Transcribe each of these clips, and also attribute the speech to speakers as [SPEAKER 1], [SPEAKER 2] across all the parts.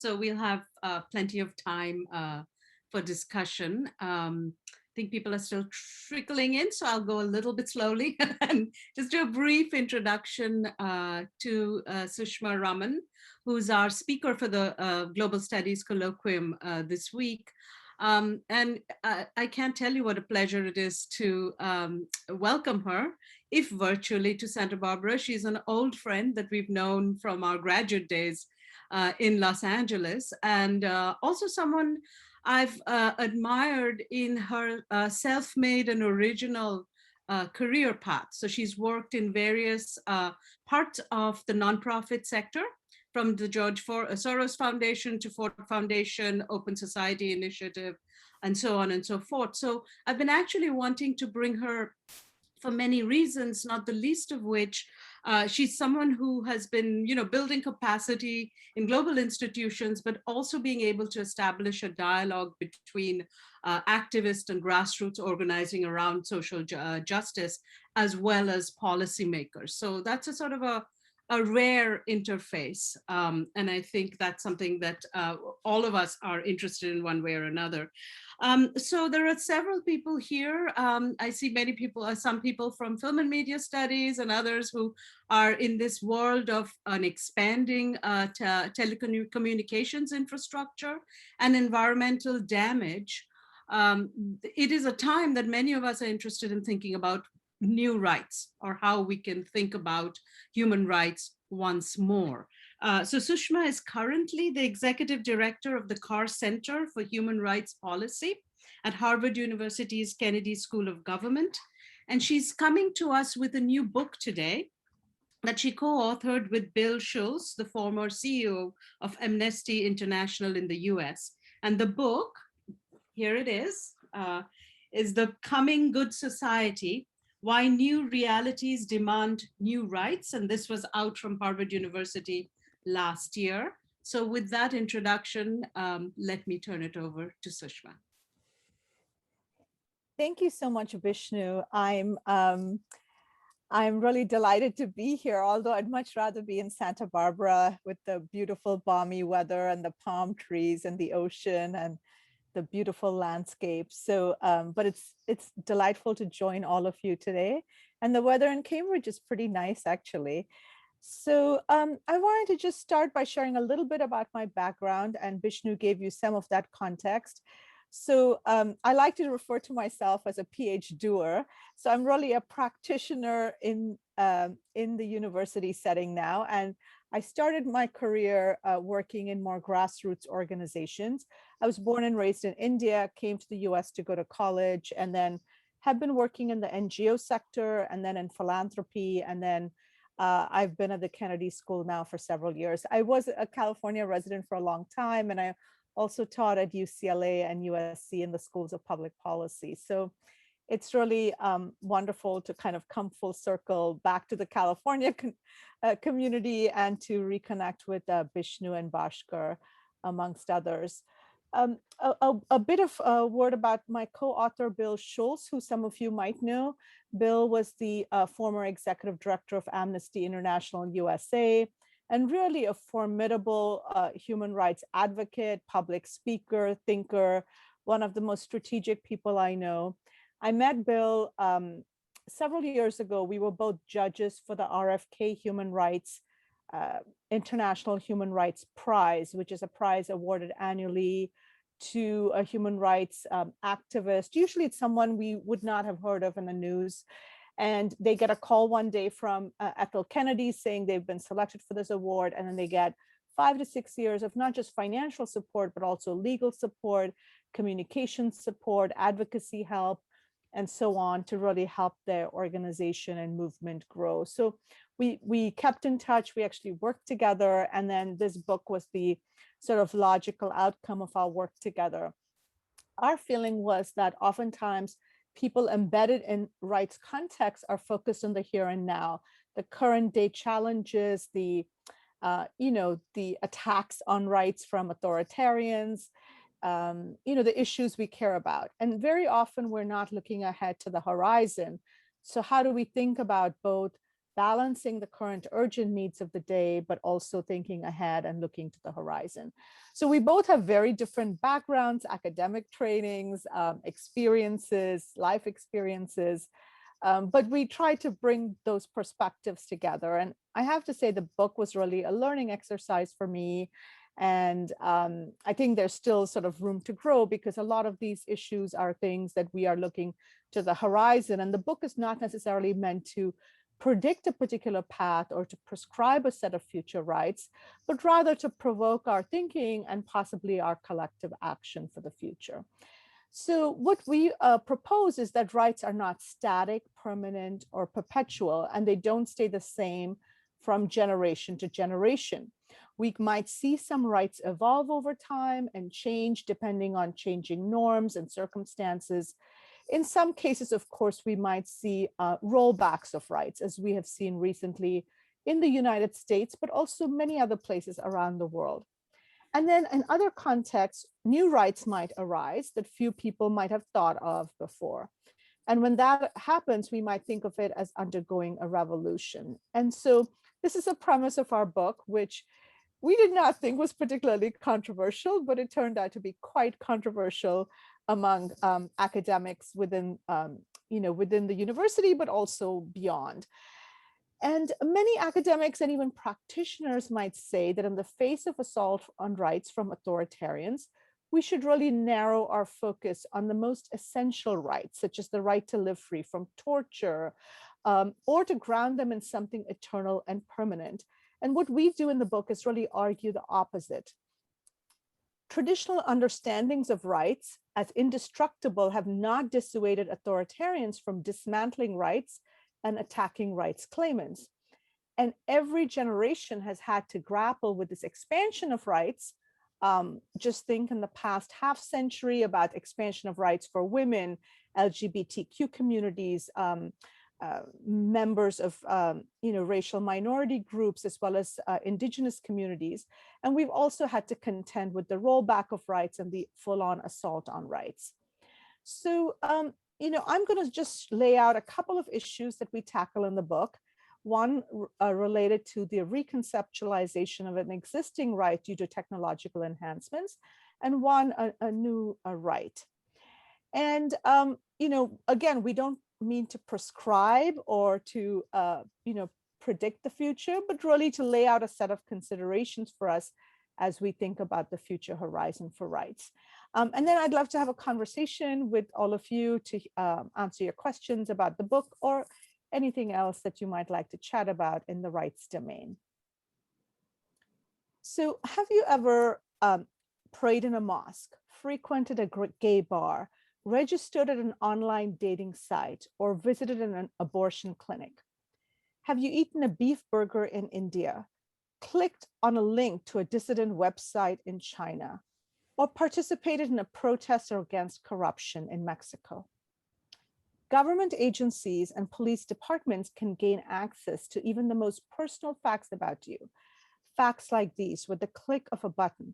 [SPEAKER 1] So we'll have plenty of time for discussion. I think people are still trickling in, so I'll go a little bit slowly and just do a brief introduction to Sushma Raman, who's our speaker for the Global Studies Colloquium this week. And I can't tell you what a pleasure it is to welcome her, if virtually, to Santa Barbara. She's an old friend that we've known from our graduate days in Los Angeles, and also someone I've admired in her self-made and original career path. So she's worked in various parts of the nonprofit sector, from the George Soros Foundation to Ford Foundation, Open Society Initiative, and so on and so forth. So I've been actually wanting to bring her for many reasons, not the least of which she's someone who has been, building capacity in global institutions, but also being able to establish a dialogue between activists and grassroots organizing around social justice, as well as policymakers. So that's a sort of a rare interface. And I think that's something that all of us are interested in one way or another. So there are several people here. I see many people, some people from film and media studies and others who are in this world of an expanding telecommunications infrastructure and environmental damage. It is a time that many of us are interested in thinking about new rights, or how we can think about human rights once more. So Sushma is currently the executive director of the Carr Center for Human Rights Policy at Harvard University's Kennedy School of Government. And she's coming to us with a new book today that she co-authored with Bill Schulz, the former CEO of Amnesty International in the US. And the book, here it is The Coming Good Society: Why New Realities Demand New Rights. And this was out from Harvard University last year. So with that introduction, let me turn it over to Sushma.
[SPEAKER 2] Thank you so much, Vishnu. I'm really delighted to be here, although I'd much rather be in Santa Barbara with the beautiful balmy weather and the palm trees and the ocean and the beautiful landscape. So, but it's delightful to join all of you today. And the weather in Cambridge is pretty nice, actually. So I wanted to just start by sharing a little bit about my background, and Vishnu gave you some of that context. So I like to refer to myself as a PhD doer. So I'm really a practitioner in the university setting now. And I started my career working in more grassroots organizations. I was born and raised in India, came to the US to go to college, and then have been working in the NGO sector and then in philanthropy. And then I've been at the Kennedy School now for several years. I was a California resident for a long time, and I also taught at UCLA and USC in the schools of public policy. So it's really wonderful to kind of come full circle back to the California community and to reconnect with Vishnu and Bhaskar, amongst others. A bit of a word about my co-author, Bill Schulz, who some of you might know. Bill was the former executive director of Amnesty International USA, and really a formidable human rights advocate, public speaker, thinker, one of the most strategic people I know. I met Bill several years ago. We were both judges for the RFK Human Rights International Human Rights Prize, which is a prize awarded annually to a human rights activist. Usually it's someone we would not have heard of in the news. And they get a call one day from Ethel Kennedy saying they've been selected for this award. And then they get 5 to 6 years of not just financial support, but also legal support, communication support, advocacy help, and so on, to really help their organization and movement grow. So we kept in touch. We actually worked together. And then this book was the sort of logical outcome of our work together. Our feeling was that oftentimes people embedded in rights context are focused on the here and now, the current day challenges, the attacks on rights from authoritarians, the issues we care about. And very often we're not looking ahead to the horizon. So how do we think about both balancing the current urgent needs of the day, but also thinking ahead and looking to the horizon. So we both have very different backgrounds, academic trainings, experiences, life experiences, but we try to bring those perspectives together. And I have to say the book was really a learning exercise for me. And I think there's still sort of room to grow, because a lot of these issues are things that we are looking to the horizon. And the book is not necessarily meant to predict a particular path or to prescribe a set of future rights, but rather to provoke our thinking and possibly our collective action for the future. So what we propose is that rights are not static, permanent, or perpetual, and they don't stay the same from generation to generation. We might see some rights evolve over time and change depending on changing norms and circumstances. In some cases, of course, we might see rollbacks of rights, as we have seen recently in the United States, but also many other places around the world. And then in other contexts, new rights might arise that few people might have thought of before. And when that happens, we might think of it as undergoing a revolution. And so this is a premise of our book, which we did not think was particularly controversial, but it turned out to be quite controversial among academics within, within the university, but also beyond. And many academics and even practitioners might say that in the face of assault on rights from authoritarians, we should really narrow our focus on the most essential rights, such as the right to live free from torture, or to ground them in something eternal and permanent. And what we do in the book is really argue the opposite. Traditional understandings of rights as indestructible have not dissuaded authoritarians from dismantling rights and attacking rights claimants. And every generation has had to grapple with this expansion of rights. Just think in the past half century about expansion of rights for women, LGBTQ communities, members of racial minority groups, as well as indigenous communities. And we've also had to contend with the rollback of rights and the full-on assault on rights. So I'm going to just lay out a couple of issues that we tackle in the book. One related to the reconceptualization of an existing right due to technological enhancements, and one a new right. And again, we don't mean to prescribe or to predict the future, but really to lay out a set of considerations for us as we think about the future horizon for rights. And then I'd love to have a conversation with all of you to answer your questions about the book or anything else that you might like to chat about in the rights domain. So have you ever prayed in a mosque, frequented a gay bar, registered at an online dating site, or visited an abortion clinic? Have you eaten a beef burger in India, clicked on a link to a dissident website in China, or participated in a protest against corruption in Mexico? Government agencies and police departments can gain access to even the most personal facts about you. Facts like these with the click of a button,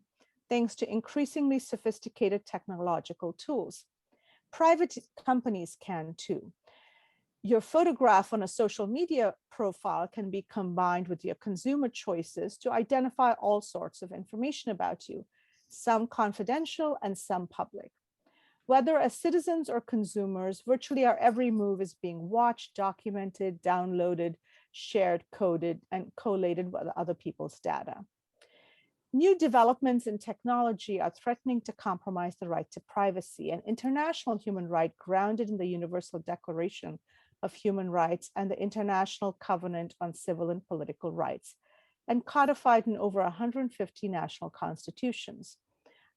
[SPEAKER 2] thanks to increasingly sophisticated technological tools. Private companies can too. Your photograph on a social media profile can be combined with your consumer choices to identify all sorts of information about you, some confidential and some public. Whether as citizens or consumers, virtually our every move is being watched, documented, downloaded, shared, coded, and collated with other people's data. New developments in technology are threatening to compromise the right to privacy, an international human right grounded in the Universal Declaration of Human Rights and the International Covenant on Civil and Political Rights, and codified in over 150 national constitutions.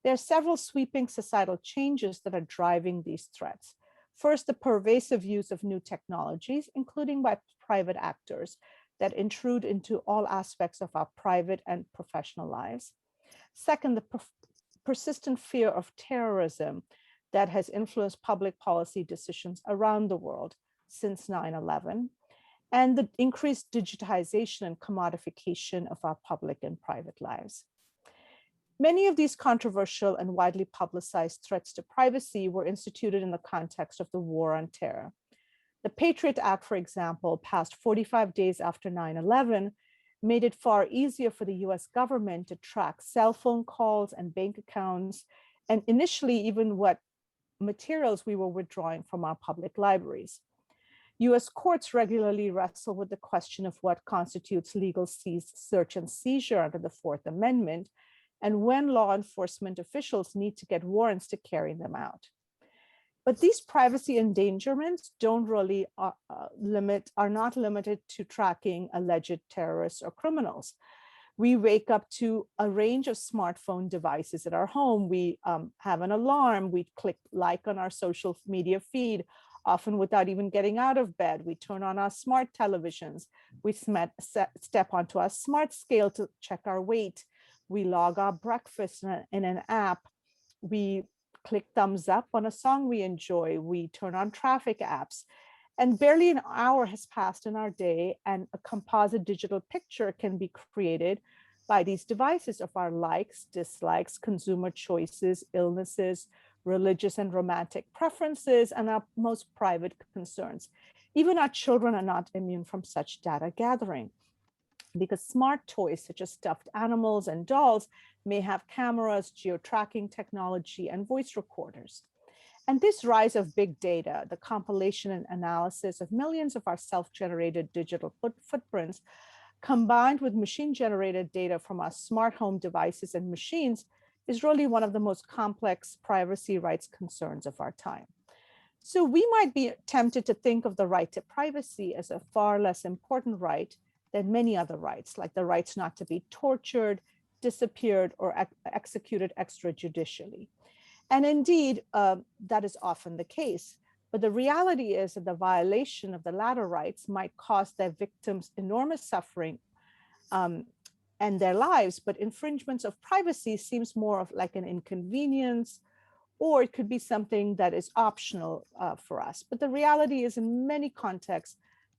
[SPEAKER 2] There are several sweeping societal changes that are driving these threats. First, the pervasive use of new technologies, including by private actors, that intrude into all aspects of our private and professional lives. Second, the persistent fear of terrorism that has influenced public policy decisions around the world since 9/11, and the increased digitization and commodification of our public and private lives. Many of these controversial and widely publicized threats to privacy were instituted in the context of the war on terror. The Patriot Act, for example, passed 45 days after 9/11, made it far easier for the US government to track cell phone calls and bank accounts, and initially even what materials we were withdrawing from our public libraries. US courts regularly wrestle with the question of what constitutes legal search and seizure under the Fourth Amendment, and when law enforcement officials need to get warrants to carry them out. But these privacy endangerments don't really are not limited to tracking alleged terrorists or criminals. We wake up to a range of smartphone devices at our home. We have an alarm. We click like on our social media feed, often without even getting out of bed. We turn on our smart televisions. We step onto our smart scale to check our weight. We log our breakfast in an app. We click thumbs up on a song we enjoy. We turn on traffic apps. And barely an hour has passed in our day, and a composite digital picture can be created by these devices of our likes, dislikes, consumer choices, illnesses, religious and romantic preferences, and our most private concerns. Even our children are not immune from such data gathering, because smart toys such as stuffed animals and dolls may have cameras, geo-tracking technology, and voice recorders. And this rise of big data, the compilation and analysis of millions of our self-generated digital footprints, combined with machine-generated data from our smart home devices and machines, is really one of the most complex privacy rights concerns of our time. So we might be tempted to think of the right to privacy as a far less important right than many other rights, like the rights not to be tortured, disappeared, or executed extrajudicially. And indeed, that is often the case. But the reality is that the violation of the latter rights might cause their victims enormous suffering and their lives, but infringements of privacy seems more of like an inconvenience, or it could be something that is optional for us. But the reality is, in many contexts,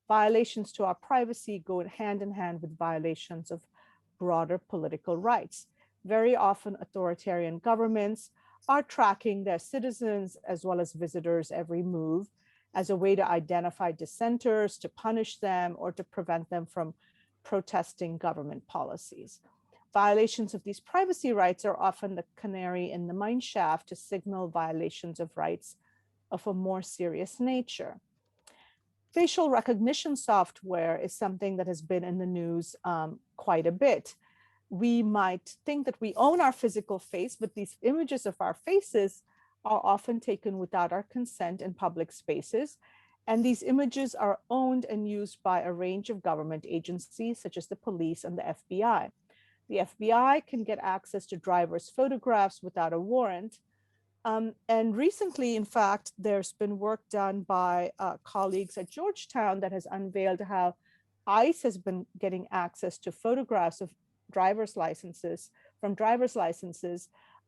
[SPEAKER 2] violations to our privacy go hand in hand with violations of broader political rights. Very often, authoritarian governments are tracking their citizens as well as visitors' every move as a way to identify dissenters, to punish them, or to prevent them from protesting government policies. Violations of these privacy rights are often the canary in the mine shaft to signal violations of rights of a more serious nature. Facial recognition software is something that has been in the news quite a bit. We might think that we own our physical face, but these images of our faces are often taken without our consent in public spaces. And these images are owned and used by a range of government agencies, such as the police and the FBI. The FBI can get access to drivers' photographs without a warrant. And recently, in fact, there's been work done by colleagues at Georgetown that has unveiled how ICE has been getting access to photographs of driver's licenses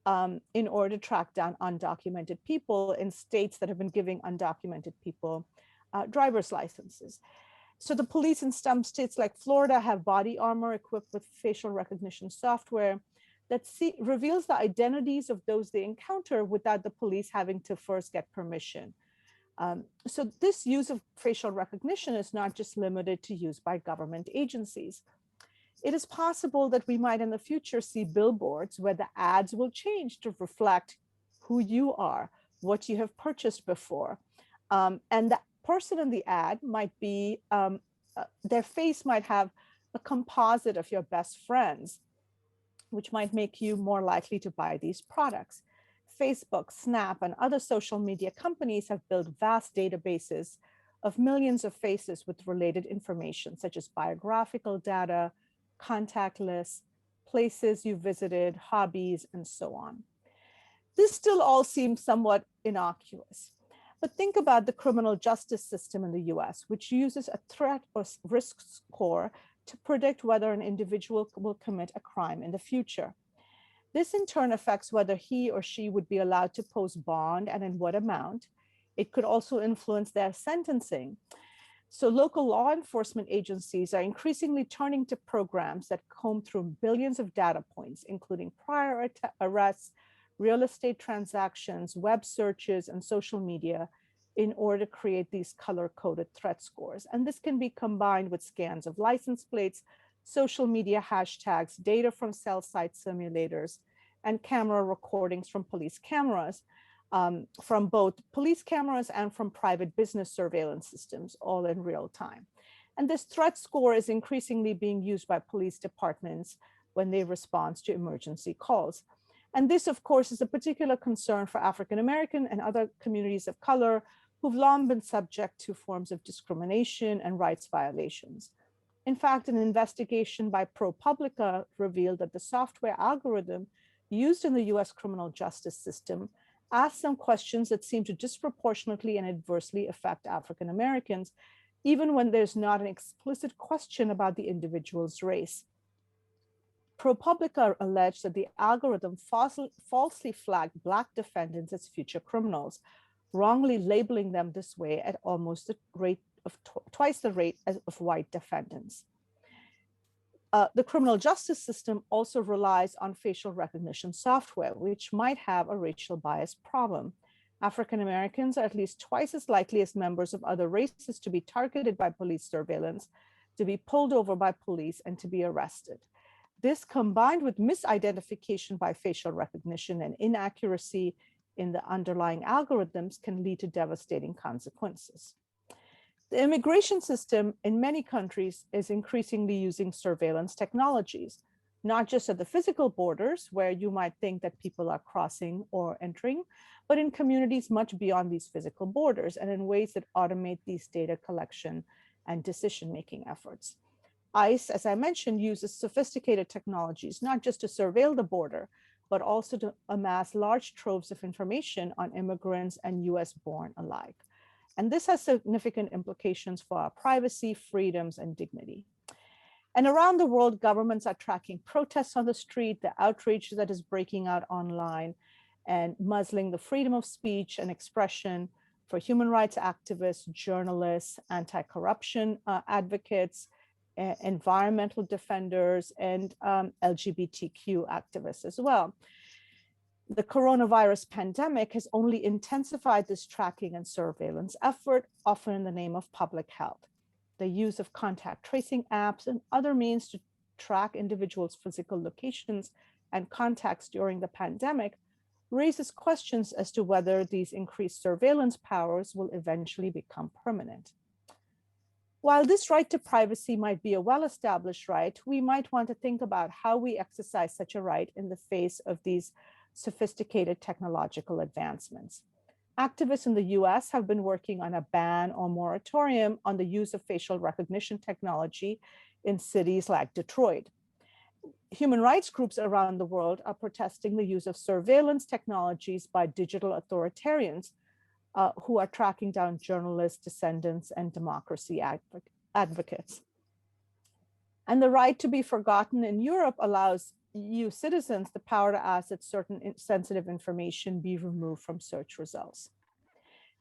[SPEAKER 2] in order to track down undocumented people in states that have been giving undocumented people driver's licenses. So the police in some states like Florida have body armor equipped with facial recognition software that reveals the identities of those they encounter without the police having to first get permission. So this use of facial recognition is not just limited to use by government agencies. It is possible that we might in the future see billboards where the ads will change to reflect who you are, what you have purchased before. And the person in the ad might be, their face might have a composite of your best friends, which might make you more likely to buy these products. Facebook, Snap, and other social media companies have built vast databases of millions of faces with related information, such as biographical data, contact lists, places you visited, hobbies, and so on. This still all seems somewhat innocuous, but think about the criminal justice system in the US, which uses a threat or risk score to predict whether an individual will commit a crime in the future. This in turn affects whether he or she would be allowed to post bond and in what amount. It could also influence their sentencing. So local law enforcement agencies are increasingly turning to programs that comb through billions of data points, including prior arrests, real estate transactions, web searches, and social media, in order to create these color-coded threat scores. And this can be combined with scans of license plates, social media hashtags, data from cell site simulators, and camera recordings from police cameras, from both police cameras and from private business surveillance systems, all in real time. And this threat score is increasingly being used by police departments when they respond to emergency calls. And this, of course, is a particular concern for African American and other communities of color who've long been subject to forms of discrimination and rights violations. In fact, an investigation by ProPublica revealed that the software algorithm used in the US criminal justice system asked some questions that seem to disproportionately and adversely affect African Americans, even when there's not an explicit question about the individual's race. ProPublica alleged that the algorithm falsely flagged Black defendants as future criminals, wrongly labeling them this way at almost the rate of twice the rate of white defendants. The criminal justice system also relies on facial recognition software, which might have a racial bias problem. African Americans are at least twice as likely as members of other races to be targeted by police surveillance, to be pulled over by police, and to be arrested. This, combined with misidentification by facial recognition and inaccuracy in the underlying algorithms, can lead to devastating consequences. The immigration system in many countries is increasingly using surveillance technologies, not just at the physical borders where you might think that people are crossing or entering, but in communities much beyond these physical borders and in ways that automate these data collection and decision-making efforts. ICE, as I mentioned, uses sophisticated technologies, not just to surveil the border, but also to amass large troves of information on immigrants and US-born alike. And this has significant implications for our privacy, freedoms, and dignity. And around the world, governments are tracking protests on the street, the outrage that is breaking out online, and muzzling the freedom of speech and expression for human rights activists, journalists, anti-corruption advocates, environmental defenders, and LGBTQ activists as well. The coronavirus pandemic has only intensified this tracking and surveillance effort, often in the name of public health. The use of contact tracing apps and other means to track individuals' physical locations and contacts during the pandemic raises questions as to whether these increased surveillance powers will eventually become permanent. While this right to privacy might be a well-established right, we might want to think about how we exercise such a right in the face of these sophisticated technological advancements. Activists in the US have been working on a ban or moratorium on the use of facial recognition technology in cities like Detroit. Human rights groups around the world are protesting the use of surveillance technologies by digital authoritarians who are tracking down journalists, dissidents, and democracy advocates. And the right to be forgotten in Europe allows EU citizens the power to ask that certain sensitive information be removed from search results.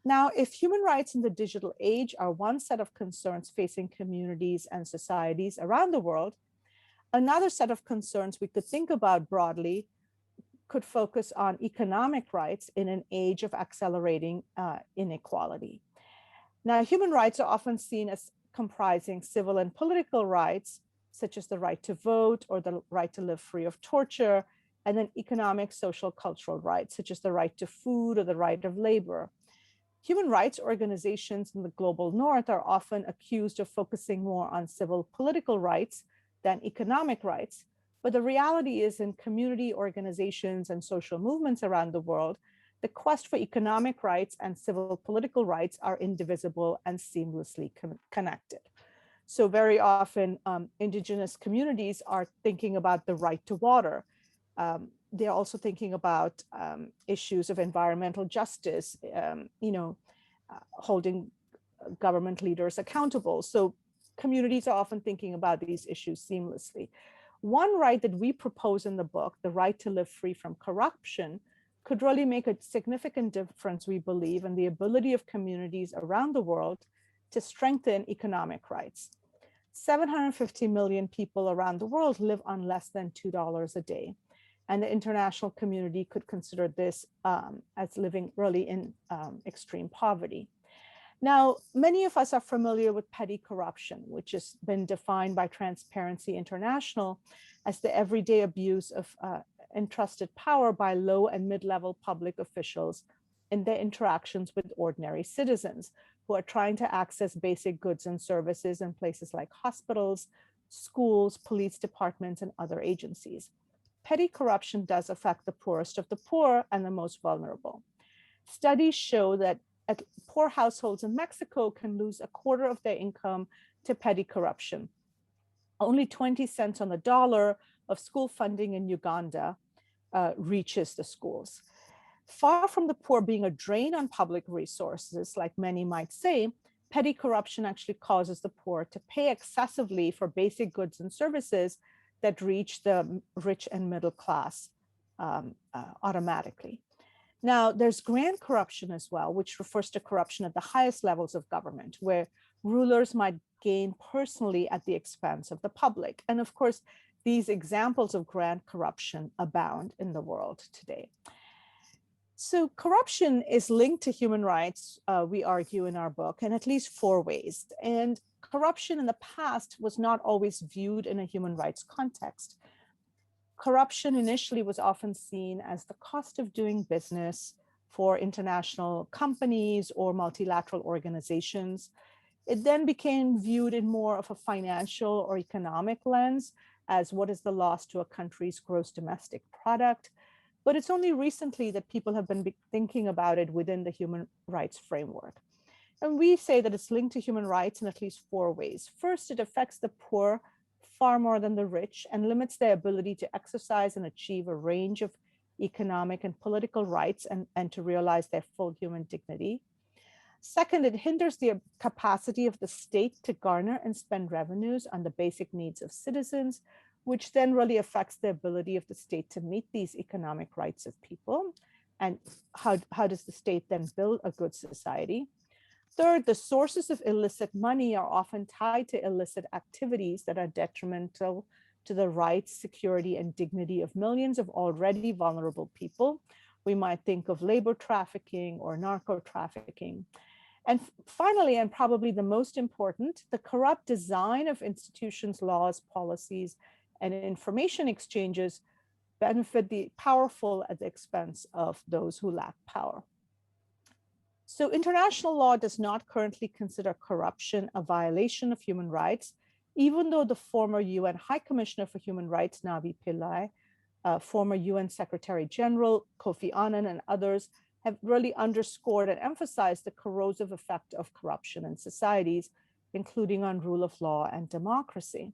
[SPEAKER 2] Now, if human rights in the digital age are one set of concerns facing communities and societies around the world, another set of concerns we could think about broadly could focus on economic rights in an age of accelerating inequality. Now, human rights are often seen as comprising civil and political rights, such as the right to vote or the right to live free of torture, and then economic, social, cultural rights, such as the right to food or the right of labor. Human rights organizations in the global north are often accused of focusing more on civil political rights than economic rights. But the reality is, in community organizations and social movements around the world, the quest for economic rights and civil political rights are indivisible and seamlessly connected. So very often, indigenous communities are thinking about the right to water. They're also thinking about issues of environmental justice, holding government leaders accountable. So communities are often thinking about these issues seamlessly. One right that we propose in the book, the right to live free from corruption, could really make a significant difference, we believe, in the ability of communities around the world to strengthen economic rights. 750 million people around the world live on less than $2 a day. And the international community could consider this as living really in extreme poverty. Now, many of us are familiar with petty corruption, which has been defined by Transparency International as the everyday abuse of entrusted power by low and mid-level public officials in their interactions with ordinary citizens who are trying to access basic goods and services in places like hospitals, schools, police departments, and other agencies. Petty corruption does affect the poorest of the poor and the most vulnerable. Studies show that poor households in Mexico can lose a quarter of their income to petty corruption. Only 20 cents on the dollar of school funding in Uganda reaches the schools. Far from the poor being a drain on public resources, like many might say, petty corruption actually causes the poor to pay excessively for basic goods and services that reach the rich and middle class automatically. Now, there's grand corruption as well, which refers to corruption at the highest levels of government, where rulers might gain personally at the expense of the public. And of course, these examples of grand corruption abound in the world today. So corruption is linked to human rights, we argue in our book, in at least 4 ways. And corruption in the past was not always viewed in a human rights context. Corruption initially was often seen as the cost of doing business for international companies or multilateral organizations. It then became viewed in more of a financial or economic lens as what is the loss to a country's gross domestic product. But it's only recently that people have been thinking about it within the human rights framework. And we say that it's linked to human rights in at least 4 ways. First, it affects the poor far more than the rich and limits their ability to exercise and achieve a range of economic and political rights and to realize their full human dignity. Second, it hinders the capacity of the state to garner and spend revenues on the basic needs of citizens, which then really affects the ability of the state to meet these economic rights of people. And how does the state then build a good society? Third, the sources of illicit money are often tied to illicit activities that are detrimental to the rights, security, and dignity of millions of already vulnerable people. We might think of labor trafficking or narco trafficking. And finally, and probably the most important, the corrupt design of institutions, laws, policies, and information exchanges benefit the powerful at the expense of those who lack power. So international law does not currently consider corruption a violation of human rights, even though the former UN High Commissioner for Human Rights, Navi Pillay, former UN Secretary General Kofi Annan, and others have really underscored and emphasized the corrosive effect of corruption in societies, including on rule of law and democracy.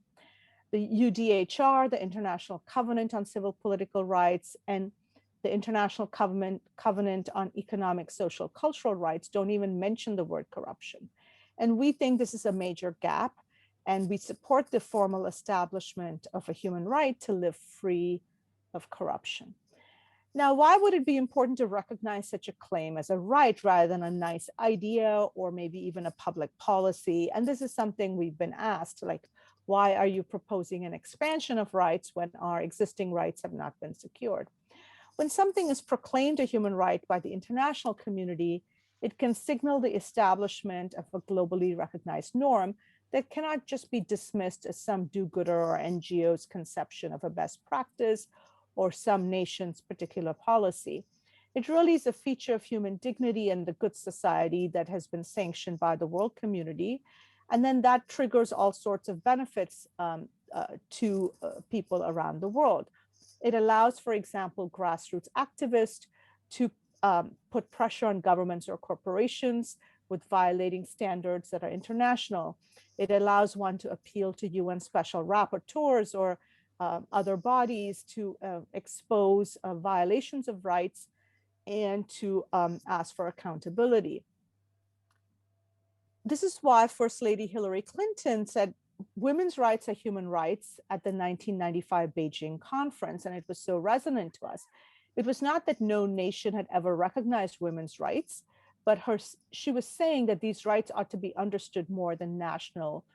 [SPEAKER 2] The UDHR, the International Covenant on Civil Political Rights, and the International Covenant on Economic, Social, Cultural Rights don't even mention the word corruption. And we think this is a major gap, and we support the formal establishment of a human right to live free of corruption. Now, why would it be important to recognize such a claim as a right rather than a nice idea or maybe even a public policy? And this is something we've been asked, like, why are you proposing an expansion of rights when our existing rights have not been secured? When something is proclaimed a human right by the international community, it can signal the establishment of a globally recognized norm that cannot just be dismissed as some do-gooder or NGO's conception of a best practice or some nation's particular policy. It really is a feature of human dignity and the good society that has been sanctioned by the world community. And then that triggers all sorts of benefits to people around the world. It allows, for example, grassroots activists to put pressure on governments or corporations with violating standards that are international. It allows one to appeal to UN special rapporteurs or other bodies to expose violations of rights and to ask for accountability. This is why First Lady Hillary Clinton said women's rights are human rights at the 1995 Beijing conference, and it was so resonant to us. It was not that no nation had ever recognized women's rights, but she was saying that these rights ought to be understood more than national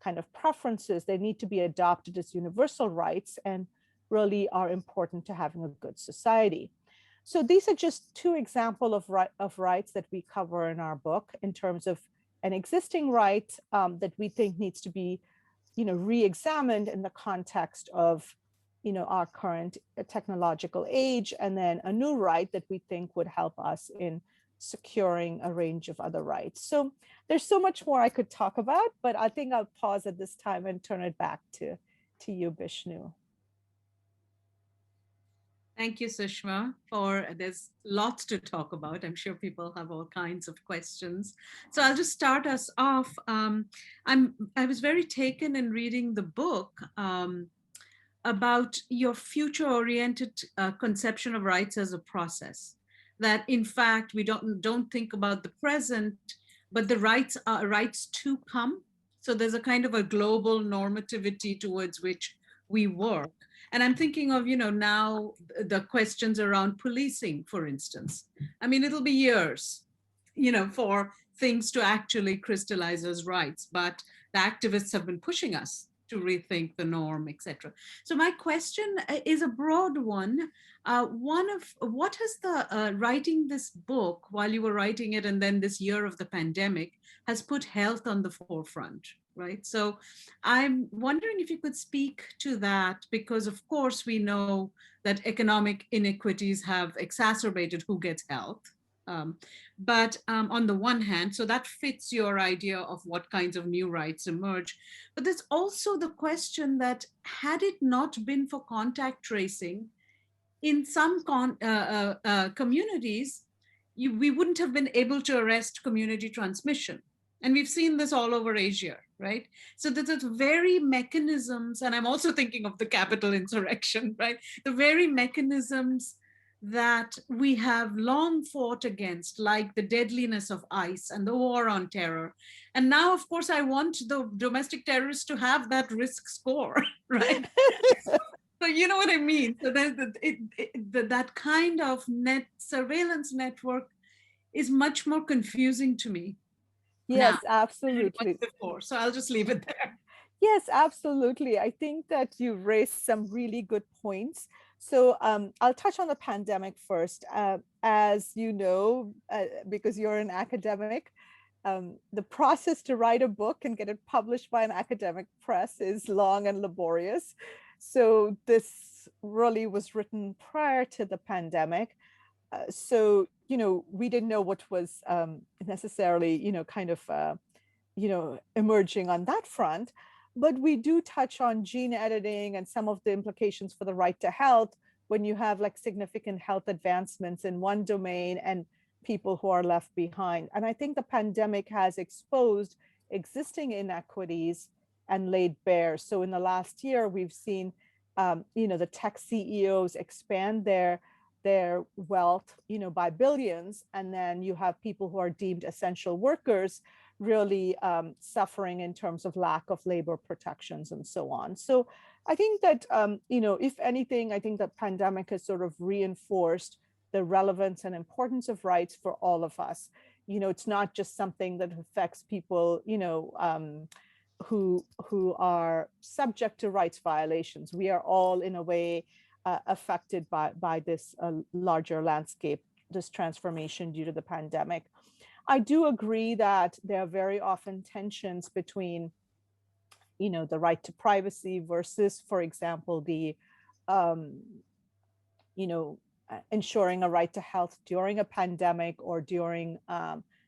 [SPEAKER 2] kind of preferences. They need to be adopted as universal rights and really are important to having a good society. So these are just 2 examples of rights that we cover in our book in terms of an existing right that we think needs to be, re-examined in the context of, our current technological age, and then a new right that we think would help us in securing a range of other rights. So there's so much more I could talk about, but I think I'll pause at this time and turn it back to you, Bishnu.
[SPEAKER 1] Thank you, Sushma, there's lots to talk about. I'm sure people have all kinds of questions. So I'll just start us off. I was very taken in reading the book about your future-oriented conception of rights as a process. That in fact, we don't think about the present, but the rights are rights to come. So there's a kind of a global normativity towards which we work. And I'm thinking of, now the questions around policing, for instance. I mean, it'll be years, for things to actually crystallize as rights, but the activists have been pushing us to rethink the norm, etc. So my question is a broad one. One of what has the writing this book while you were writing it, and then this year of the pandemic has put health on the forefront, right? So I'm wondering if you could speak to that, because of course we know that economic inequities have exacerbated who gets health. But on the one hand, so that fits your idea of what kinds of new rights emerge. But there's also the question that had it not been for contact tracing, in some communities, we wouldn't have been able to arrest community transmission. And we've seen this all over Asia, right? So there's very mechanisms, and I'm also thinking of the Capitol insurrection, right? The very mechanisms that we have long fought against, like the deadliness of ICE and the war on terror. And now, of course, I want the domestic terrorists to have that risk score, right? So you know what I mean? So that kind of surveillance network is much more confusing to me.
[SPEAKER 2] Yes,
[SPEAKER 1] Now,
[SPEAKER 2] absolutely.
[SPEAKER 1] before, so I'll just leave it there.
[SPEAKER 2] Yes, absolutely. I think that you raised some really good points. So I'll touch on the pandemic first. As you know, because you're an academic, the process to write a book and get it published by an academic press is long and laborious. So this really was written prior to the pandemic. So, we didn't know what was necessarily, kind of, emerging on that front. But we do touch on gene editing and some of the implications for the right to health when you have like significant health advancements in one domain and people who are left behind. And I think the pandemic has exposed existing inequities and laid bare. So in the last year, we've seen, the tech CEOs expand their wealth, by billions. And then you have people who are deemed essential workers really suffering in terms of lack of labor protections and so on. So I think that, if anything, I think the pandemic has sort of reinforced the relevance and importance of rights for all of us. It's not just something that affects people, who are subject to rights violations. We are all in a way affected by this larger landscape, this transformation due to the pandemic. I do agree that there are very often tensions between, the right to privacy versus, for example, the, ensuring a right to health during a pandemic or during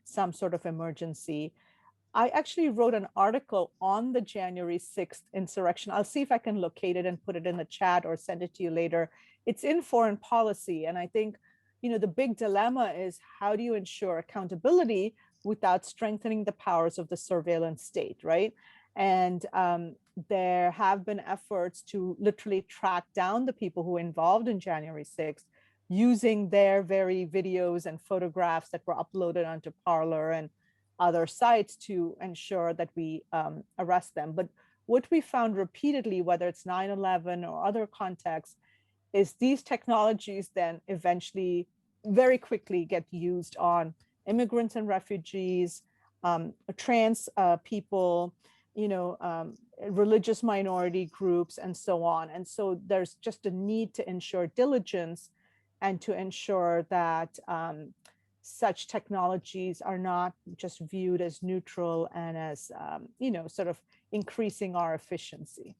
[SPEAKER 2] some sort of emergency. I actually wrote an article on the January 6th insurrection. I'll see if I can locate it and put it in the chat or send it to you later. It's in Foreign Policy. And I think, the big dilemma is how do you ensure accountability without strengthening the powers of the surveillance state, right? And there have been efforts to literally track down the people who were involved in January 6th using their very videos and photographs that were uploaded onto Parler and other sites to ensure that we arrest them. But what we found repeatedly, whether it's 9/11 or other contexts, is these technologies then eventually very quickly get used on immigrants and refugees, trans people, religious minority groups, and so on. And so there's just a need to ensure diligence and to ensure that such technologies are not just viewed as neutral and as, sort of increasing our efficiency.